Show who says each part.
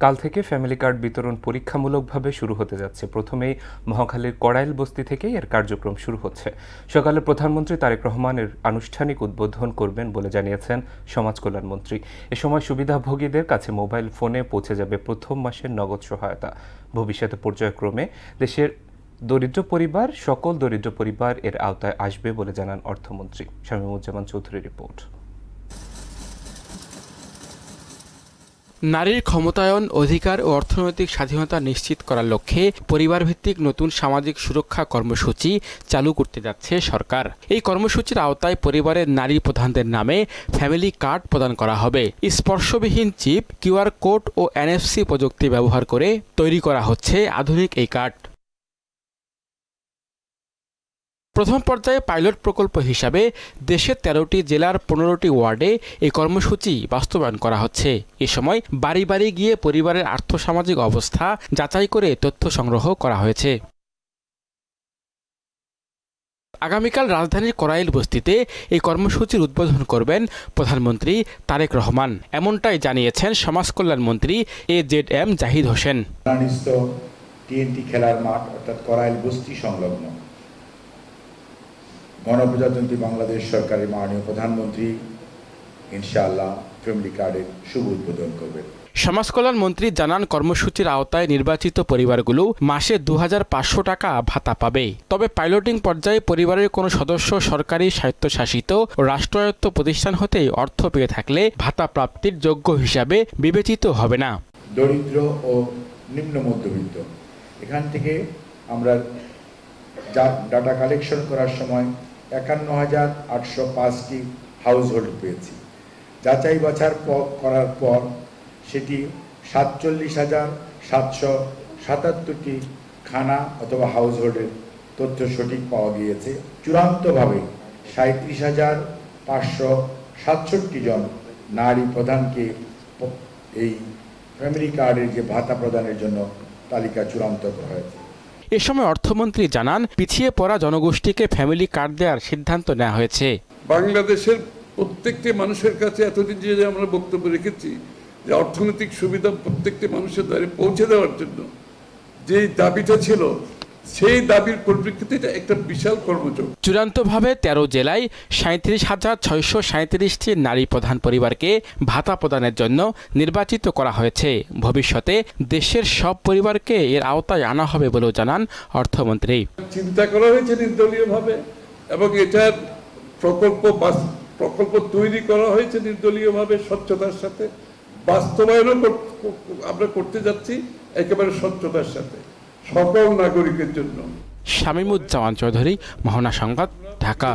Speaker 1: কাল থেকে family card বিতরণ পরীক্ষামূলকভাবে শুরু হতে যাচ্ছে। প্রথমেই মহাখালীর কড়াইল বস্তি থেকেই এর কার্যক্রম শুরু হচ্ছে। সকালে প্রধানমন্ত্রী তারেক রহমান এর আনুষ্ঠানিক উদ্বোধন করবেন বলে জানিয়েছেন সমাজ কল্যাণমন্ত্রী। এ সময় সুবিধাভোগীদের কাছে মোবাইল ফোনে পৌঁছে যাবে প্রথম মাসের নগদ সহায়তা। ভবিষ্যতে পর্যায়ক্রমে দেশের সকল দরিদ্র পরিবার এর আওতায় আসবে বলে জানান অর্থমন্ত্রী। শামীমুজ্জামান চৌধুরীর রিপোর্ট।
Speaker 2: নারীর ক্ষমতায়ন, অধিকার ও অর্থনৈতিক স্বাধীনতা নিশ্চিত করার লক্ষ্যে পরিবারভিত্তিক নতুন সামাজিক সুরক্ষা কর্মসূচি চালু করতে যাচ্ছে সরকার। এই কর্মসূচির আওতায় পরিবারের নারী প্রধানদের নামে ফ্যামিলি কার্ড প্রদান করা হবে। স্পর্শবিহীন চিপ, কিউআর কোড ও এনএফসি প্রযুক্তি ব্যবহার করে তৈরি করা হচ্ছে আধুনিক এই কার্ড। প্রথম পর্যায়ে পাইলট প্রকল্প হিসাবে দেশের ১৩টি জেলার ১৫টি ওয়ার্ডে এই কর্মসূচি বাস্তবায়ন করা হচ্ছে। এ সময় বাড়ি বাড়ি গিয়ে পরিবারের আর্থসামাজিক অবস্থা যাচাই করে তথ্য সংগ্রহ করা হয়েছে। আগামীকাল রাজধানীর কড়াইল বস্তিতে এই কর্মসূচির উদ্বোধন করবেন প্রধানমন্ত্রী তারেক রহমান, এমনটাই জানিয়েছেন সমাজ কল্যাণমন্ত্রী AZM জাহিদ হোসেন।
Speaker 3: TNT খেলার মাঠ অর্থাৎ কড়াইল বস্তি সংলগ্ন গণপ্রজাতন্ত্রী বাংলাদেশ সরকারের মাননীয় প্রধানমন্ত্রী ইনশাআল্লাহ ফ্যামিলি কার্ডের শুভ উদ্বোধন করবেন।
Speaker 2: সমাজ কল্যাণ মন্ত্রী জানান, কর্মসূচির আওতায় নির্বাচিত পরিবারগুলো মাসে ২৫০০ টাকা ভাতা পাবে। তবে পাইলটিং পর্যায়ে পরিবারের কোনো সদস্য সরকারি, স্বায়ত্তশাসিত ও রাষ্ট্রায়ত্ত প্রতিষ্ঠান হতে অর্থ পেয়ে থাকলে ভাতা প্রাপ্তির যোগ্য হিসাবে বিবেচিত হবে না।
Speaker 3: দরিদ্র ও নিম্ন মধ্যবিত্ত, এখান থেকে আমরা ডাটা কালেকশন করার সময় ৫১,৮০৫টি হাউস হোল্ড পেয়েছি। যাচাই বাছাই করার পর সেটি ৪৭,৭৭৭টি খানা অথবা হাউস হোল্ডের তথ্য সঠিক পাওয়া গিয়েছে। চূড়ান্তভাবে ৩৭,৫৬৭ জন নারী প্রধানকে এই ফ্যামিলি কার্ডের যে ভাতা প্রদানের জন্য তালিকা চূড়ান্ত করা হয়েছে।
Speaker 2: এ সময় অর্থমন্ত্রী জানান, পিছিয়ে পড়া জনগোষ্ঠীকে ফ্যামিলি কার্ড দেওয়ার সিদ্ধান্ত নেওয়া হয়েছে।
Speaker 4: বাংলাদেশের প্রত্যেকটি মানুষের কাছে এতদিন যে আমরা বক্তব্য রেখেছি যে অর্থনৈতিক সুবিধা প্রত্যেকটি মানুষের দ্বারে পৌঁছে দেওয়ার জন্য যে দাবিটা ছিল, সেই দাবির পরিপ্রেক্ষিতে এটা একটা বিশাল কর্মযোগ।
Speaker 2: চূড়ান্তভাবে ১৩ জেলায় ৩৭,৬৩৭টি নারী প্রধান পরিবারকে ভাতা প্রদানের জন্য নির্বাচিত করা হয়েছে। ভবিষ্যতে দেশের সব পরিবারকে এর আওতায় আনা হবে বলেও জানান অর্থমন্ত্রী।
Speaker 4: চিন্তা করা হয়েছে নির্দলীয়ভাবে এবং এটার প্রকল্প তৈরি করা হয়েছে নির্দলীয়ভাবে, স্বচ্ছতার সাথে। বাস্তবায়নও আমরা করতে যাচ্ছি একেবারে স্বচ্ছতার সাথে সকল নাগরিকের জন্য।
Speaker 2: শামীমুজ্জামান চৌধুরী, মোহনা সংবাদ, ঢাকা।